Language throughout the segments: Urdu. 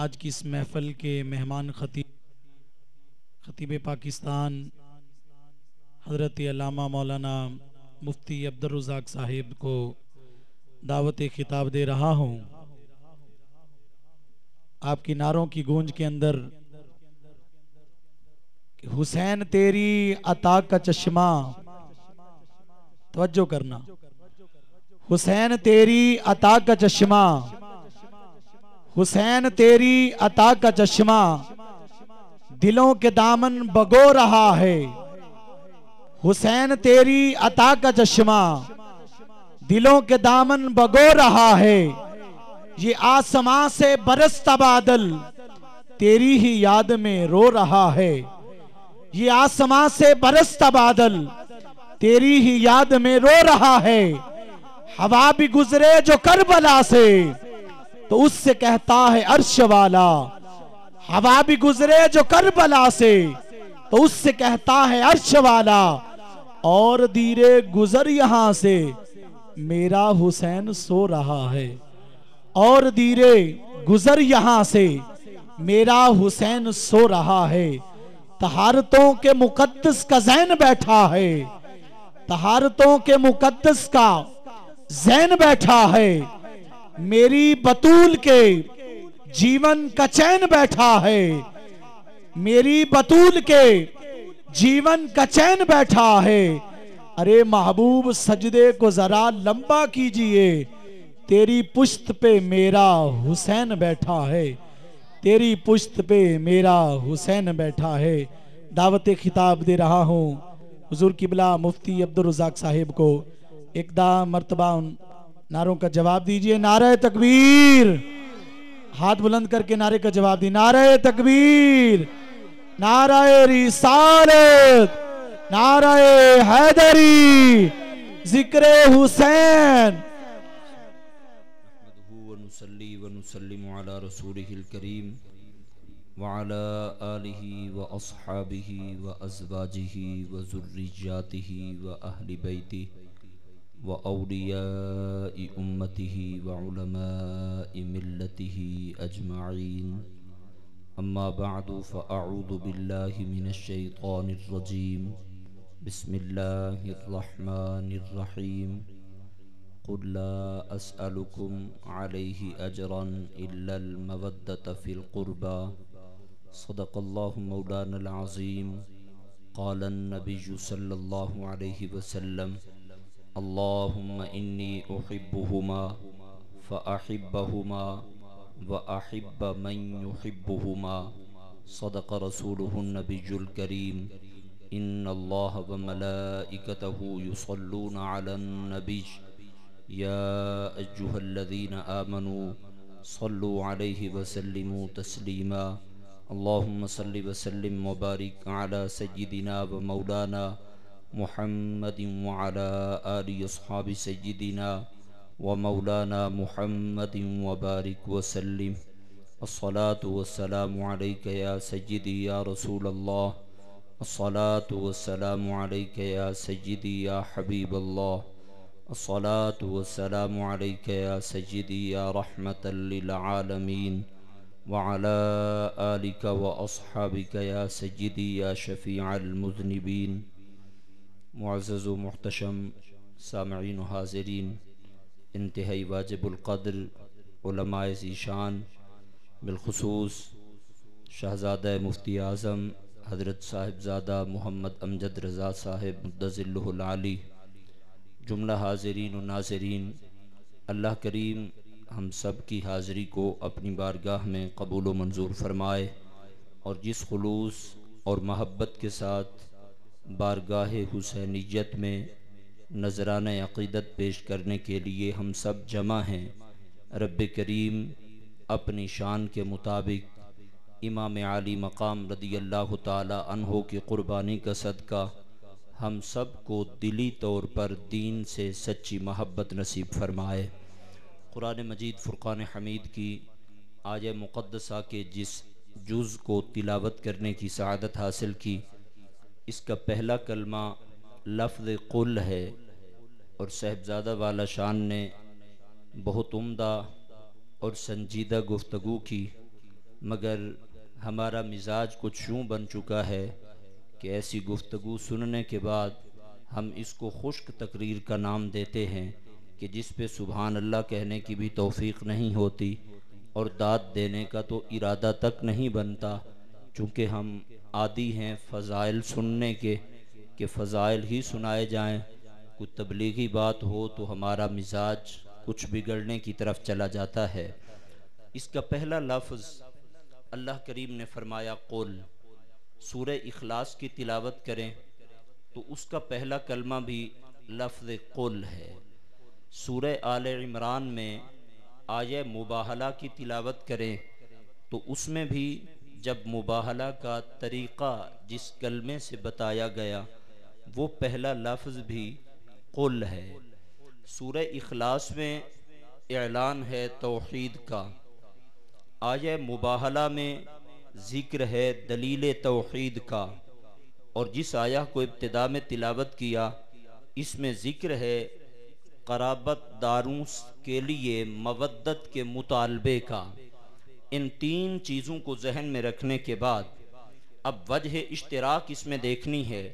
آج کی اس محفل کے مہمان خطیب پاکستان حضرت علامہ مولانا مفتی عبدالرزاق صاحب کو دعوت خطاب دے رہا ہوں۔ آپ کی نعروں کی گونج کے اندر حسین تیری عطا کا چشمہ، توجہ کرنا، حسین تیری عطا کا چشمہ، حسین تیری عطا کا چشمہ دلوں کے دامن بگو رہا ہے، حسین تیری عطا کا چشمہ دلوں کے دامن بگو رہا ہے، یہ آسمان سے برستا بادل تیری ہی یاد میں رو رہا ہے، یہ آسمان سے برستا بادل تیری ہی یاد میں رو رہا ہے، ہوا بھی گزرے جو کربلا سے تو اس سے کہتا ہے عرش والا، ہوا بھی گزرے جو کربلا سے تو اس سے کہتا ہے عرش والا، اور دیرے گزر یہاں سے میرا حسین سو رہا ہے، اور دیرے گزر یہاں سے میرا حسین سو رہا ہے، طہارتوں کے مقدس کا زین بیٹھا ہے، طہارتوں کے مقدس کا زین بیٹھا ہے، میری بطول کے جیون کا چین بیٹھا ہے، میری بطول کے جیون کا چین بیٹھا ہے، ارے محبوب سجدے کو ذرا لمبا کیجئے، تیری پشت پہ میرا حسین بیٹھا ہے، تیری پشت پہ میرا حسین بیٹھا ہے۔ دعوت خطاب دے رہا ہوں حضور قبلہ مفتی عبدالرزاق صاحب کو، ایک مرتبہ ان نعروں کا جواب دیجئے۔ نعرہ تکبیر، ہاتھ بلند کر کے نعرے کا جواب دی۔ نعرہ تکبیر، نعرہ رسالت، نعرہ حیدری، ذکر حسین۔ ونصلي ونسلم على رسوله الكريم وعلى آله وأصحابه وأزواجه وذرياته وأهل بيته وأولياء أمته وعلماء ملته أجمعين، أما بعد فأعوذ بالله من الشيطان الرجيم، بسم الله الرحمن الرحيم، قل لا أسألكم عليه أجرا إلا المودة في القربى، صدق الله مولانا العظيم۔ قال النبي صلى الله عليه وسلم، اللهم إني أحبهما فأحبهما وأحب من يحبهما، صدق رسوله النبي الكريم، إن الله وملائكته يصلون على النبي، يا أيها الذين آمنوا صلوا عليه وسلموا تسليما، اللهم صل وسلم وبارك على سيدنا ومولانا محمد وعلى آل أصحاب سيدنا ومولانا محمد وبارك وسلم، الصلاة والسلام عليك يا سيدي يا رسول الله، الصلاة والسلام عليك يا سيدي يا حبيب الله، الصلاة والسلام عليك يا سيدي يا رحمة للعالمين، وعلى آلك وأصحابك يا سيدي يا شفيع المذنبين۔ معزز و محتشم سامعین و حاضرین، انتہائی واجب القدر علماء ذیشان، بالخصوص شہزادہ مفتی اعظم حضرت صاحبزادہ محمد امجد رضا صاحب مدظلہ العالی، جملہ حاضرین و ناظرین، اللہ کریم ہم سب کی حاضری کو اپنی بارگاہ میں قبول و منظور فرمائے، اور جس خلوص اور محبت کے ساتھ بارگاہ حسینیت میں نذرانہ عقیدت پیش کرنے کے لیے ہم سب جمع ہیں، رب کریم اپنی شان کے مطابق امام عالی مقام رضی اللہ تعالی عنہ کی قربانی کا صدقہ ہم سب کو دلی طور پر دین سے سچی محبت نصیب فرمائے۔ قرآن مجید فرقان حمید کی آیہ مقدسہ کے جس جز کو تلاوت کرنے کی سعادت حاصل کی، اس کا پہلا کلمہ لفظ قل ہے، اور صاحبزادہ والا شان نے بہت عمدہ اور سنجیدہ گفتگو کی، مگر ہمارا مزاج کچھ یوں بن چکا ہے کہ ایسی گفتگو سننے کے بعد ہم اس کو خشک تقریر کا نام دیتے ہیں کہ جس پہ سبحان اللہ کہنے کی بھی توفیق نہیں ہوتی اور داد دینے کا تو ارادہ تک نہیں بنتا، چونکہ ہم عادی ہیں فضائل سننے کے کہ فضائل ہی سنائے جائیں۔ کوئی تبلیغی بات ہو تو ہمارا مزاج کچھ بگڑنے کی طرف چلا جاتا ہے۔ اس کا پہلا لفظ اللہ کریم نے فرمایا قل۔ سورہ اخلاص کی تلاوت کریں تو اس کا پہلا کلمہ بھی لفظ قل ہے۔ سورہ آل عمران میں آیہ مباہلہ کی تلاوت کریں تو اس میں بھی جب مباہلہ کا طریقہ جس کلمے سے بتایا گیا وہ پہلا لفظ بھی قل ہے۔ سورہ اخلاص میں اعلان ہے توحید کا، آیہ مباہلہ میں ذکر ہے دلیل توحید کا، اور جس آیہ کو ابتدا میں تلاوت کیا اس میں ذکر ہے قرابت داروں کے لیے مودت کے مطالبے کا۔ ان تین چیزوں کو ذہن میں رکھنے کے بعد اب وجہ اشتراک اس میں دیکھنی ہے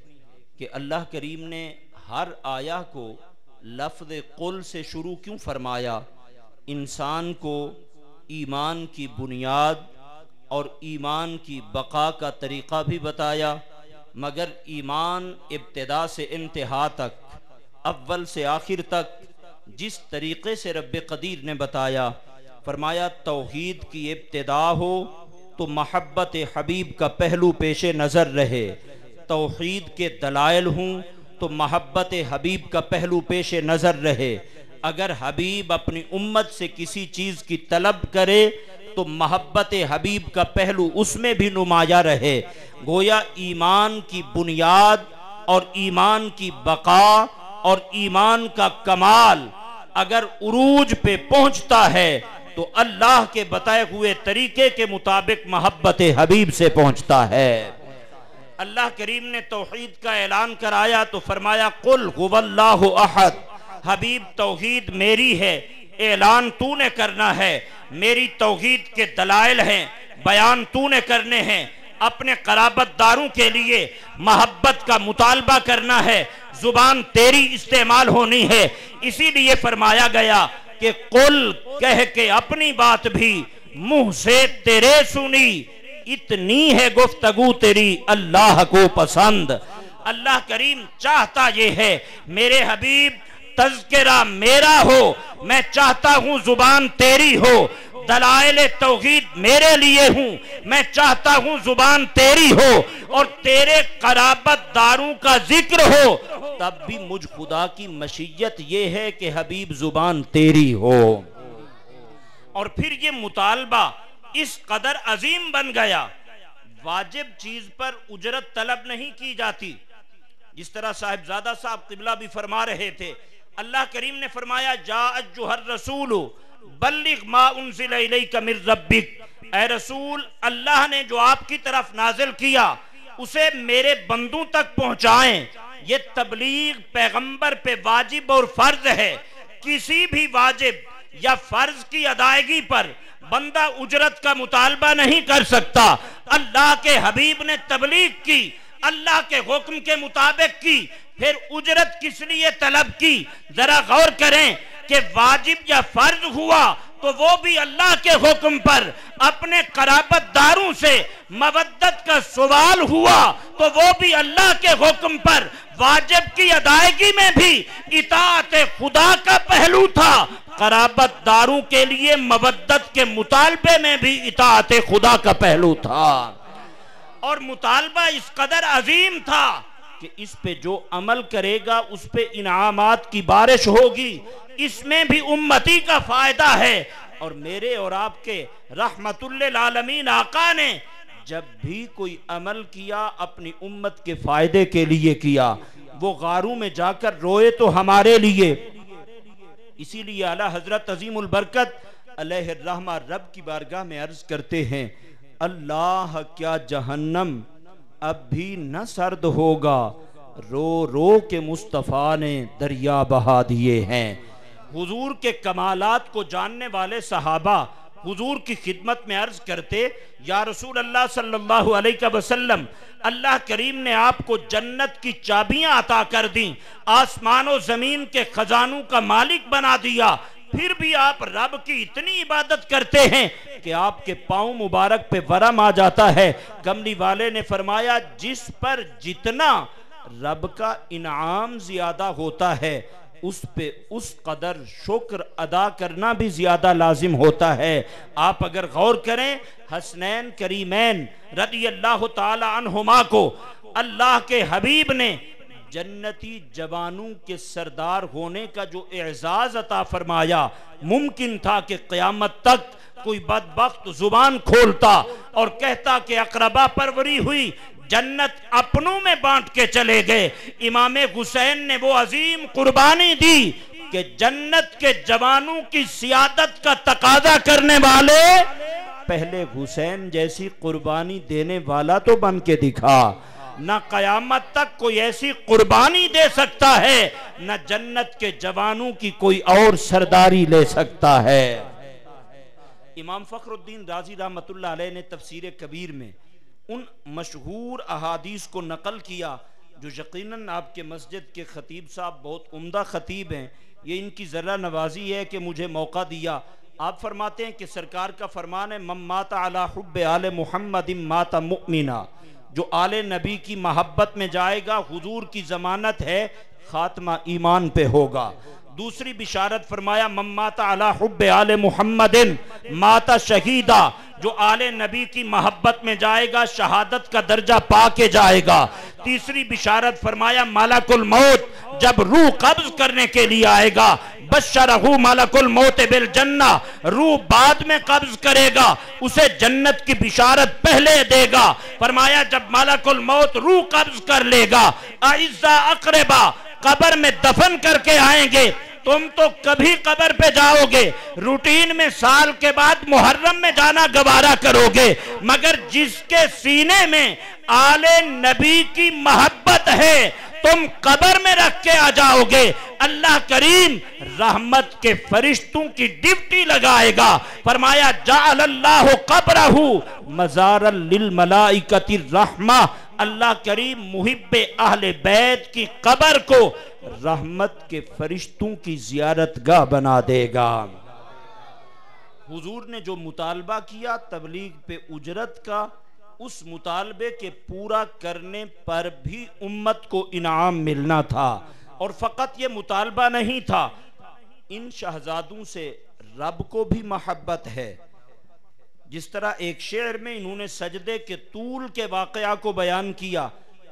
کہ اللہ کریم نے ہر آیہ کو لفظ قل سے شروع کیوں فرمایا؟ انسان کو ایمان کی بنیاد اور ایمان کی بقا کا طریقہ بھی بتایا، مگر ایمان ابتدا سے انتہا تک، اول سے آخر تک جس طریقے سے رب قدیر نے بتایا، فرمایا توحید کی ابتدا ہو تو محبت حبیب کا پہلو پیش نظر رہے، توحید کے دلائل ہوں تو محبت حبیب کا پہلو پیش نظر رہے۔ اگر حبیب اپنی امت سے کسی چیز کی طلب کرے تو محبت حبیب کا پہلو اس میں بھی نمایاں رہے۔ گویا ایمان کی بنیاد اور ایمان کی بقا اور ایمان کا کمال اگر عروج پہ پہنچتا ہے تو اللہ کے بتائے ہوئے طریقے کے مطابق محبت حبیب سے پہنچتا ہے۔ اللہ کریم نے توحید کا اعلان کرایا تو فرمایا قل هو اللہ احد۔ حبیب توحید میری ہے، اعلان تو نے کرنا ہے، میری توحید کے دلائل ہیں، بیان تو نے کرنے ہیں، اپنے قرابت داروں کے لیے محبت کا مطالبہ کرنا ہے، زبان تیری استعمال ہونی ہے۔ اسی لیے فرمایا گیا کہ قل کہہ کے اپنی بات بھی منہ سے تیرے سنی، اتنی ہے گفتگو تیری اللہ کو پسند۔ اللہ کریم چاہتا یہ ہے میرے حبیب تذکرہ میرا ہو، میں چاہتا ہوں زبان تیری ہو، دلائل توحید میرے لیے ہوں، میں چاہتا ہوں زبان تیری ہو اور تیرے قرابت داروں کا ذکر ہو، تب بھی مجھ خدا کی مشیت یہ ہے کہ حبیب زبان تیری ہو۔ اور پھر یہ مطالبہ اس قدر عظیم بن گیا، واجب چیز پر اجرت طلب نہیں کی جاتی، جس طرح صاحبزادہ صاحب قبلہ بھی فرما رہے تھے۔ اللہ کریم نے فرمایا جا ایھا الرسول بلغ ما انزل الیک من ربک، اے رسول اللہ نے جو آپ کی طرف نازل کیا اسے میرے بندوں تک پہنچائیں۔ یہ تبلیغ پیغمبر پہ واجب اور فرض ہے۔ کسی بھی واجب یا فرض کی ادائیگی پر بندہ اجرت کا مطالبہ نہیں کر سکتا۔ اللہ کے حبیب نے تبلیغ کی، اللہ کے حکم کے مطابق کی، پھر اجرت کس لیے طلب کی؟ ذرا غور کریں کہ واجب یا فرض ہوا تو وہ بھی اللہ کے حکم پر، اپنے قرابت داروں سے مودت کا سوال ہوا تو وہ بھی اللہ کے حکم پر، واجب کی ادائیگی میں بھی اطاعت خدا کا پہلو تھا، قرابت داروں کے لیے مودت کے مطالبے میں بھی اطاعت خدا کا پہلو تھا۔ اور مطالبہ اس قدر عظیم تھا کہ اس پہ جو عمل کرے گا اس پہ انعامات کی بارش ہوگی، اس میں بھی امتی کا فائدہ ہے۔ اور میرے اور آپ کے رحمت للعالمین آقا نے جب بھی کوئی عمل کیا اپنی امت کے فائدے کے لیے کیا، وہ غاروں میں جا کر روئے تو ہمارے لیے۔ اسی لیے اعلیٰ حضرت عظیم البرکت علیہ الرحمہ رب کی بارگاہ میں عرض کرتے ہیں اللہ کیا جہنم اب بھی نہ سرد ہوگا، رو رو کے مصطفیٰ نے دریا بہا دیے ہیں۔ حضور کے کمالات کو جاننے والے صحابہ حضور کی خدمت میں عرض کرتے یا رسول اللہ صلی اللہ علیہ وسلم اللہ کریم نے آپ کو جنت کی چابیاں عطا کر دیں، آسمان و زمین کے خزانوں کا مالک بنا دیا، پھر بھی آپ رب کی اتنی عبادت کرتے ہیں کہ آپ کے پاؤں مبارک پہ ورم آ جاتا ہے۔ کملی والے نے فرمایا جس پر جتنا رب کا انعام زیادہ ہوتا ہے اس پہ اس قدر شکر ادا کرنا بھی زیادہ لازم ہوتا ہے۔ آپ اگر غور کریں حسنین کریمین رضی اللہ تعالی عنہما کو اللہ کے حبیب نے جنتی جوانوں کے سردار ہونے کا جو اعزاز عطا فرمایا، ممکن تھا کہ قیامت تک کوئی بدبخت زبان کھولتا اور کہتا کہ اقربا پروری ہوئی، جنت اپنوں میں بانٹ کے چلے گئے۔ امام حسین نے وہ عظیم قربانی دی کہ جنت کے جوانوں کی سیادت کا تقاضا کرنے والے پہلے حسین جیسی قربانی دینے والا تو بن کے دکھا۔ نہ قیامت تک کوئی ایسی قربانی دے سکتا ہے، نہ جنت کے جوانوں کی کوئی اور سرداری لے سکتا ہے۔ امام فخر الدین رازی رحمت اللہ علیہ نے تفسیر کبیر میں ان مشہور احادیث کو نقل کیا جو یقیناً آپ کے مسجد کے خطیب صاحب بہت عمدہ خطیب ہیں، یہ ان کی ذرہ نوازی ہے کہ مجھے موقع دیا۔ آپ فرماتے ہیں کہ سرکار کا فرمان ہے من مات علی حب آل محمد مات مؤمنا، جو آل نبی کی محبت میں جائے گا حضور کی ضمانت ہے خاتمہ ایمان پہ ہوگا۔ دوسری بشارت فرمایا من مات علی حب آل محمد مات شہیدا، جو آل نبی کی محبت میں جائے گا شہادت کا درجہ پا کے جائے گا۔ تیسری بشارت فرمایا ملک الموت جب روح قبض کرنے کے لیے آئے گا بشرہ ملک الموت بالجنہ، روح بعد میں قبض کرے گا اسے جنت کی بشارت پہلے دے گا۔ فرمایا جب ملک الموت روح قبض کر لے گا اعزا اقربا قبر میں دفن کر کے آئیں گے، تم تو کبھی قبر پہ جاؤ گے، روٹین میں سال کے بعد محرم میں جانا گوارا کرو گے، مگر جس کے سینے میں آل نبی کی محبت ہے تم قبر میں رکھ کے آ جاؤ گے، اللہ کریم رحمت کے فرشتوں کی ڈیوٹی لگائے گا۔ فرمایا جعل اللہ قبرہ مزارا للملائکۃ الرحمہ، اللہ کریم محب اہل بیت کی قبر کو رحمت کے فرشتوں کی زیارت گاہ بنا دے گا۔ حضور نے جو مطالبہ کیا تبلیغ پہ اجرت کا، اس مطالبے کے پورا کرنے پر بھی امت کو انعام ملنا تھا، اور فقط یہ مطالبہ نہیں تھا، ان شہزادوں سے رب کو بھی محبت ہے۔ جس طرح ایک شعر میں انہوں نے سجدے کے طول کے واقعہ کو بیان کیا،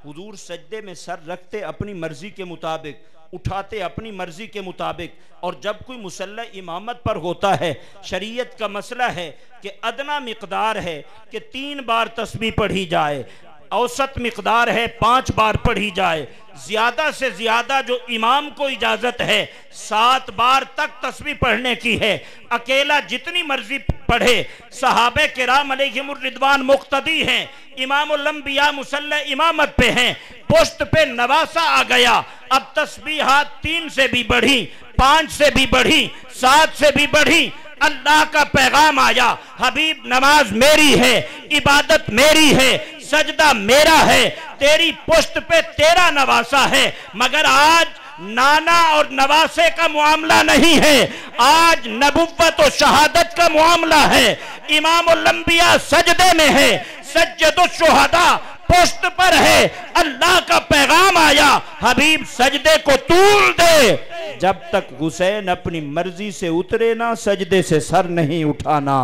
حضور سجدے میں سر رکھتے اپنی مرضی کے مطابق، اٹھاتے اپنی مرضی کے مطابق، اور جب کوئی مصلی امامت پر ہوتا ہے شریعت کا مسئلہ ہے کہ ادنا مقدار ہے کہ 3 بار تسبیح پڑھی جائے، اوسط مقدار ہے 5 بار پڑھی جائے، زیادہ سے زیادہ جو امام کو اجازت ہے 7 بار تک تسبیح پڑھنے کی ہے، اکیلا جتنی مرضی پڑھے۔ صحابہ کرام علیہم الرضوان مقتدی ہیں، امام الانبیاء مصلی امامت پہ ہیں، پشت پہ نواسہ آ گیا، اب تسبیحات 3 سے بھی بڑھی، 5 سے بھی بڑھی، 7 سے بھی بڑھی، اللہ کا پیغام آیا حبیب نماز میری ہے، عبادت میری ہے، سجدہ میرا ہے، تیری پشت پہ تیرا نواسہ ہے، مگر آج نانا اور نواسے کا معاملہ نہیں ہے، آج نبوت و شہادت کا معاملہ ہے۔ امام الانبیاء سجدے میں ہے، سجد الشہداء پشت پر ہے، اللہ کا پیغام آیا حبیب سجدے کو طول دے، جب تک حسین اپنی مرضی سے اترے نہ سجدے سے سر نہیں اٹھانا۔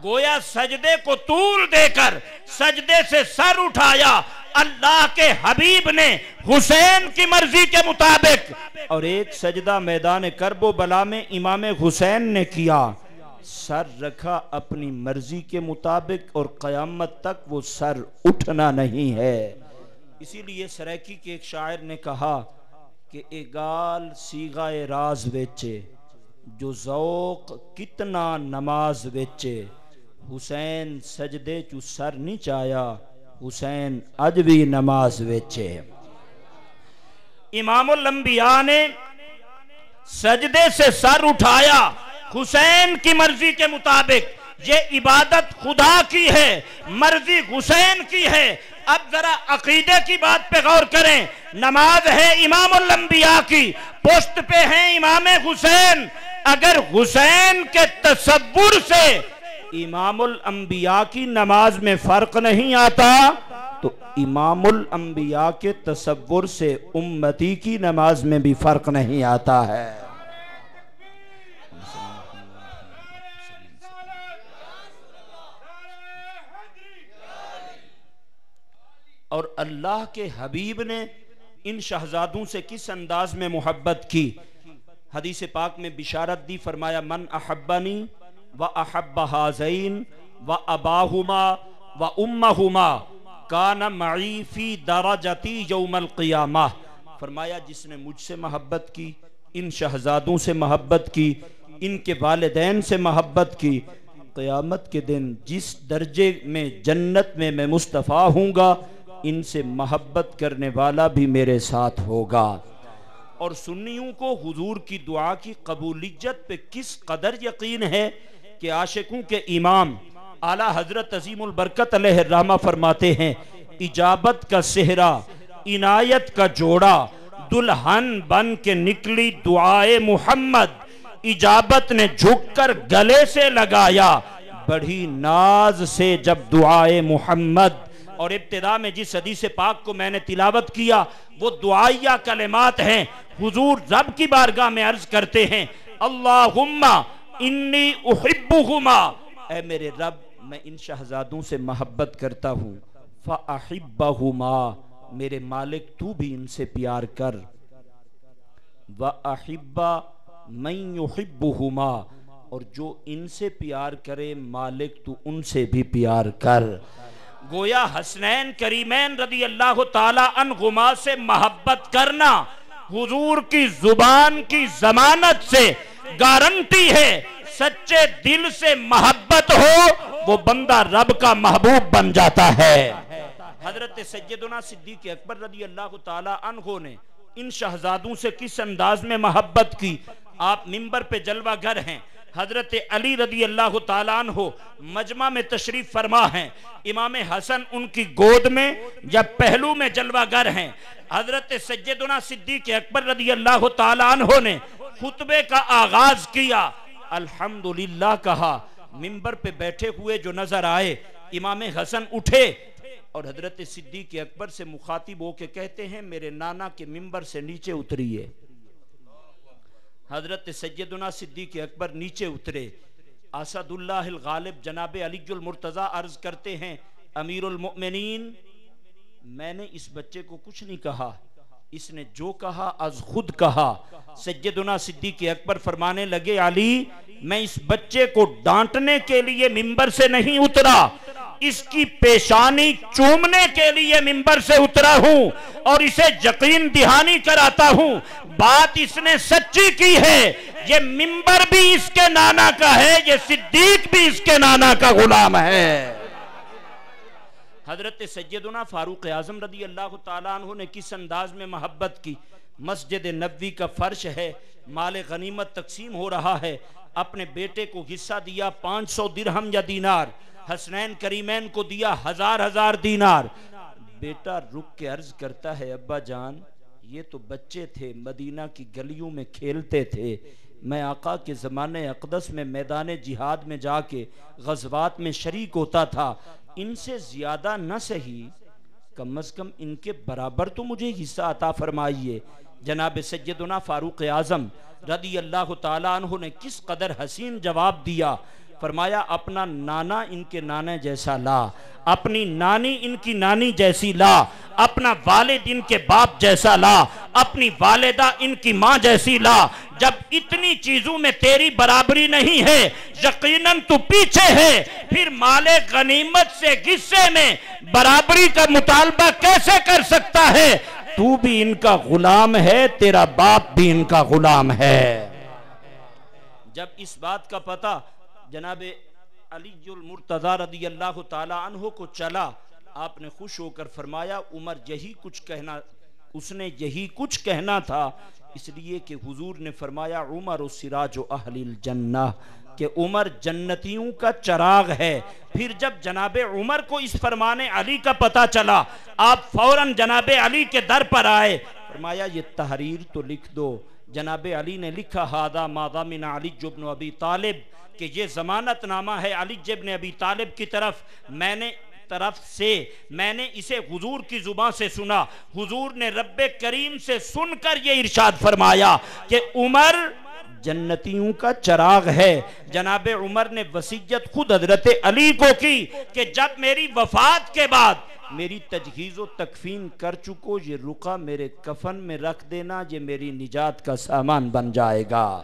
گویا سجدے کو طول دے کر سجدے سے سر اٹھایا اللہ کے حبیب نے حسین کی مرضی کے مطابق، اور ایک سجدہ میدان کرب و بلا میں امام حسین نے کیا، سر رکھا اپنی مرضی کے مطابق، اور قیامت تک وہ سر اٹھنا نہیں ہے۔ اسی لیے سریکی کے ایک شاعر نے کہا کہ اے گال سیغہ راز ویچے جو ذوق کتنا نماز ویچے، حسین سجدے چو سر نہیں چایا، حسین اج بھی نماز ویچے۔ امام الانبیاء نے سجدے سے سر اٹھایا، حسین کی مرضی کے مطابق. یہ عبادت خدا کی ہے، مرضی حسین کی ہے. اب ذرا عقیدے کی بات پہ غور کریں. نماز ہے امام الانبیاء کی، پشت پہ ہیں امام حسین. اگر حسین کے تصور سے امام الانبیاء کی نماز میں فرق نہیں آتا تو امام الانبیاء کے تصور سے امتی کی نماز میں بھی فرق نہیں آتا ہے. اور اللہ کے حبیب نے ان شہزادوں سے کس انداز میں محبت کی. حدیث پاک میں بشارت دی، فرمایا من احبنی و احب ہذین و اباہما و امہما کان معی فی درجتی یوم القیامہ. فرمایا جس نے مجھ سے محبت کی، ان شہزادوں سے محبت کی، ان کے والدین سے محبت کی، قیامت کے دن جس درجے میں جنت میں میں مصطفیٰ ہوں گا ان سے محبت کرنے والا بھی میرے ساتھ ہوگا. اور سنیوں کو حضور کی دعا کی قبولیت پہ کس قدر یقین ہے کہ عاشقوں کے امام اعلیٰ حضرت عظیم البرکت علیہ الرحمہ فرماتے ہیں اجابت کا صحرا عنایت کا جوڑا دلہن بن کے نکلی دعائے محمد. اجابت نے جھک کر گلے سے لگایا بڑھی ناز سے جب دعائے محمد. اور ابتدا میں جس حدیث پاک کو میں نے تلاوت کیا وہ دعائیہ کلمات ہیں. حضور رب کی بارگاہ میں عرض کرتے ہیں اللہم انی احبہما، اے میرے رب میں ان شہزادوں سے محبت کرتا ہوں. فاحبہما، میرے مالک تو بھی ان سے پیار کر. واحب من یحبہما، اور جو ان سے پیار کرے مالک تو ان سے بھی پیار کر. گویا حسنین کریمین رضی اللہ تعالی عنہما سے محبت کرنا حضور کی زبان کی ضمانت سے گارنٹی ہے. سچے دل سے محبت ہو وہ بندہ رب کا محبوب بن جاتا ہے. حضرت سیدنا صدیق اکبر رضی اللہ تعالی عنہ نے ان شہزادوں سے کس انداز میں محبت کی. آپ منبر پہ جلوہ گر ہیں. حضرت علی رضی اللہ تعالیٰ عنہ مجمع میں تشریف فرما ہیں. امام حسن ان کی گود میں یا پہلو میں جلوہ گر ہیں. حضرت سیدنا صدیق اکبر رضی اللہ تعالیٰ عنہ نے خطبے کا آغاز کیا، الحمدللہ کہا. منبر پہ بیٹھے ہوئے جو نظر آئے امام حسن اٹھے اور حضرت صدیق اکبر سے مخاطب ہو کے کہتے ہیں میرے نانا کے منبر سے نیچے اتریے. حضرت سیدنا صدیق اکبر نیچے اترے. اسد اللہ الغالب جناب علی المرتضیٰ عرض کرتے ہیں امیر المؤمنین میں نے اس بچے کو کچھ نہیں کہا، اس نے جو کہا از خود کہا. سیدنا صدیق اکبر فرمانے لگے علی میں اس بچے کو ڈانٹنے کے لیے منبر سے نہیں اترا، اس کی پیشانی چومنے کے لیے منبر سے اترا ہوں اور اسے یقین دہانی کراتا ہوں بات اس نے سچی کی ہے. یہ منبر بھی اس کے نانا کا ہے، یہ صدیق بھی اس کے نانا کا غلام ہے. حضرت سیدنا فاروق اعظم رضی اللہ تعالیٰ عنہ نے کس انداز میں محبت کی. مسجد نبوی کا فرش ہے، مال غنیمت تقسیم ہو رہا ہے، اپنے بیٹے کو حصہ دیا 500 درہم یا دینار، حسنین کریمین کو دیا 1000 دینار. بیٹا رک کے عرض کرتا ہے ابا جان یہ تو بچے تھے، مدینہ کی گلیوں میں کھیلتے تھے، میں آقا کے زمانے اقدس میں میدان جہاد میں جا کے غزوات میں شریک ہوتا تھا، ان سے زیادہ نہ سہی کم از کم ان کے برابر تو مجھے حصہ عطا فرمائیے. جناب سیدنا فاروق اعظم رضی اللہ تعالیٰ عنہ نے کس قدر حسین جواب دیا. فرمایا اپنا نانا ان کے نانے جیسا لا، اپنی نانی ان کی نانی جیسی لا، اپنا والد ان کے باپ جیسا لا، اپنی والدہ ان کی ماں جیسی لا. جب اتنی چیزوں میں تیری برابری نہیں ہے یقیناً تو پیچھے ہے، پھر مال غنیمت سے حصے میں برابری کا مطالبہ کیسے کر سکتا ہے؟ تو بھی ان کا غلام ہے، تیرا باپ بھی ان کا غلام ہے. جب اس بات کا پتہ جناب علی المرتضیٰ رضی اللہ تعالی عنہ کو چلا، آپ نے خوش ہو کر فرمایا عمر یہی کچھ کہنا، اس نے یہی کچھ کہنا تھا اس لیے کہ حضور نے فرمایا عمر سراج اہل الجنہ، کہ عمر جنتیوں کا چراغ ہے۔ پھر جب جناب عمر کو اس فرمان علی کا پتہ چلا، آپ فوراً جناب علی کے در پر آئے، فرمایا یہ تحریر تو لکھ دو۔ جناب علی نے لکھا ہذا ما ضمن علی بن ابی طالب، کہ یہ ضمانت نامہ ہے علی بن ابی طالب کی طرف میں نے اسے حضور کی زبان سے سنا۔ حضور نے رب کریم سے سن کر یہ ارشاد فرمایا کہ عمر جنتیوں کا چراغ ہے۔ جناب عمر نے وصیت خود حضرت علی کو کی کہ جب میری وفات کے بعد میری تجہیز و تکفین کر چکو، یہ رقعہ میرے کفن میں رکھ دینا، یہ میری نجات کا سامان بن جائے گا۔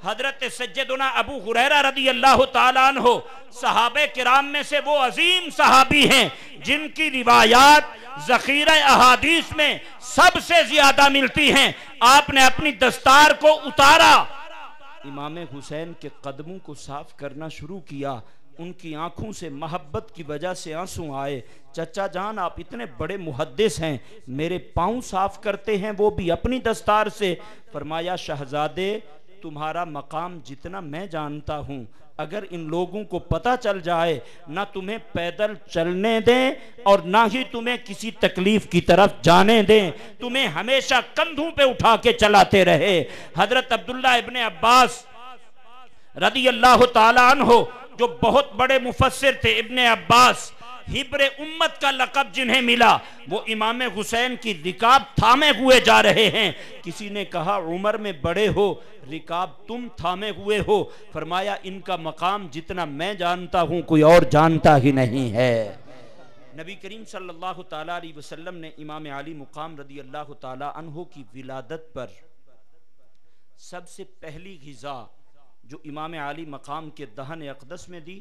حضرت سیدنا ابو ہریرہ رضی اللہ تعالیٰ عنہ صحابہ کرام میں سے وہ عظیم صحابی ہیں جن کی روایات ذخیرہ احادیث میں سب سے زیادہ ملتی ہیں۔ آپ نے اپنی دستار کو اتارا، امام حسین کے قدموں کو صاف کرنا شروع کیا، ان کی آنکھوں سے محبت کی وجہ سے آنسو آئے۔ چچا جان آپ اتنے بڑے محدث ہیں، میرے پاؤں صاف کرتے ہیں وہ بھی اپنی دستار سے۔ فرمایا شہزادے تمہارا مقام جتنا میں جانتا ہوں، اگر ان لوگوں کو پتہ چل جائے نہ تمہیں پیدل چلنے دیں اور نہ ہی تمہیں کسی تکلیف کی طرف جانے دیں، تمہیں ہمیشہ کندھوں پہ اٹھا کے چلاتے رہے۔ حضرت عبداللہ ابن عباس رضی اللہ تعالی عنہ جو بہت بڑے مفسر تھے، ابن عباس حبر امت کا لقب جنہیں ملا، وہ امام حسین کی رکاب تھامے ہوئے جا رہے ہیں۔ کسی نے کہا عمر میں بڑے ہو، رکاب تم تھامے ہوئے ہو۔ فرمایا ان کا مقام جتنا میں جانتا ہوں کوئی اور جانتا ہی نہیں ہے۔ نبی کریم صلی اللہ تعالیٰ علیہ وسلم نے امام علی مقام رضی اللہ تعالیٰ عنہ کی ولادت پر سب سے پہلی غذا جو امام علی مقام کے دہن اقدس میں دی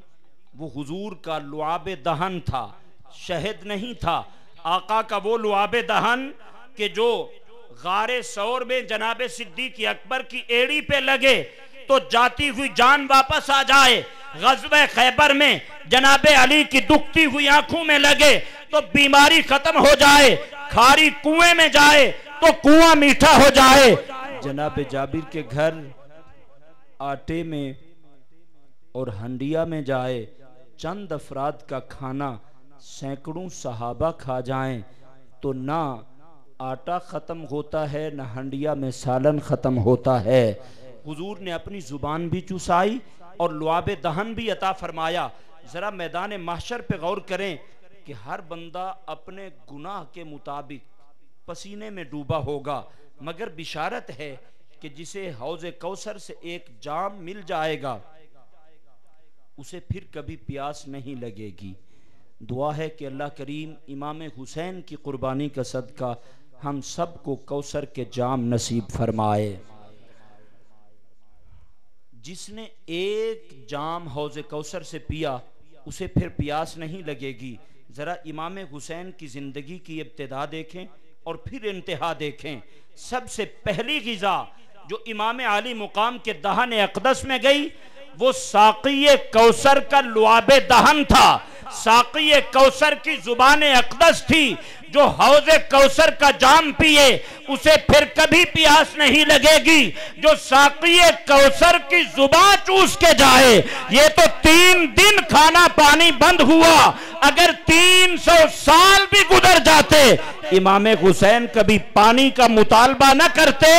وہ حضور کا لعاب دہن تھا، شہد نہیں تھا۔ آقا کا وہ لعاب دہن کہ جو غار ثور میں جناب صدیق اکبر کی ایڑی پہ لگے تو جاتی ہوئی جان واپس آ جائے، غزوہ خیبر میں جناب علی کی دکھتی ہوئی آنکھوں میں لگے تو بیماری ختم ہو جائے، کھاری کنویں میں جائے تو کنواں میٹھا ہو جائے۔ جناب جابر کے گھر آٹے میں اور ہنڈیا میں جائے، چند افراد کا کھانا سینکڑوں صحابہ کھا جائیں تو نہ آٹا ختم ہوتا ہے نہ ہنڈیا میں سالن ختم ہوتا ہے۔ حضور نے اپنی زبان بھی چوسائی اور لعاب دہن بھی عطا فرمایا۔ ذرا میدان محشر پہ غور کریں کہ ہر بندہ اپنے گناہ کے مطابق پسینے میں ڈوبا ہوگا، مگر بشارت ہے کہ جسے حوض کوثر سے ایک جام مل جائے گا اسے پھر کبھی پیاس نہیں لگے گی۔ دعا ہے کہ اللہ کریم امام حسین کی قربانی کا صدقہ ہم سب کو کوثر کے جام نصیب فرمائے۔ جس نے ایک جام حوض کوثر سے پیا اسے پھر پیاس نہیں لگے گی۔ ذرا امام حسین کی زندگی کی ابتدا دیکھیں اور پھر انتہا دیکھیں۔ سب سے پہلی غذا جو امام علی مقام کے دہن اقدس میں گئی وہ ساقی کوثر کا لعاب دہن تھا۔ ساقی کوثر کی زبان اقدس تھی، جو حوض کوثر کا جام پیے اسے پھر کبھی پیاس نہیں لگے گی۔ جو ساقی کوثر کی زبان چوس کے جائے، یہ تو 3 دن کھانا پانی بند ہوا، اگر 300 سال بھی گزر جاتے امام حسین کبھی پانی کا مطالبہ نہ کرتے،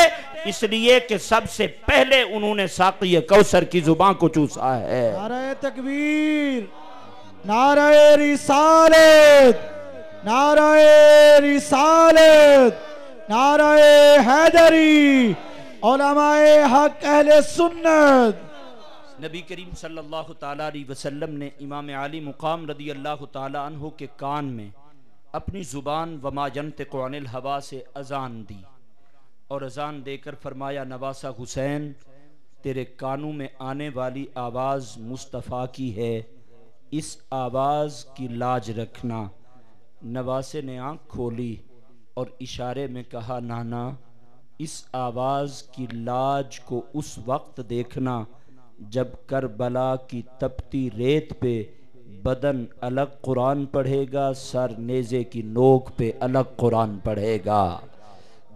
اس لیے کہ سب سے پہلے انہوں نے ساقی کوثر کی زبان کو چوسا ہے۔ نعرہ تکبیر، نعرہ رسالت، نعرہ رسالت، نعرہ حیدری، علماء حق اہل سنت۔ نبی کریم صلی اللہ تعالیٰ علیہ وسلم نے امام علی مقام رضی اللہ تعالیٰ عنہ کے کان میں اپنی زبان وما ینطق عن الہوا سے اذان دی اور اذان دے کر فرمایا نواسہ حسین تیرے کانوں میں آنے والی آواز مصطفیٰ کی ہے، اس آواز کی لاج رکھنا۔ نواسے نے آنکھ کھولی اور اشارے میں کہا نانا اس آواز کی لاج کو اس وقت دیکھنا جب کربلا کی تپتی ریت پہ بدن الگ قرآن پڑھے گا، سر نیزے کی نوک پہ الگ قرآن پڑھے گا۔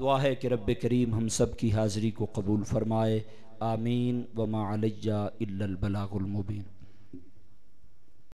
دعا ہے کہ رب کریم ہم سب کی حاضری کو قبول فرمائے، آمین۔ وما علیہ الا البلاغ المبین۔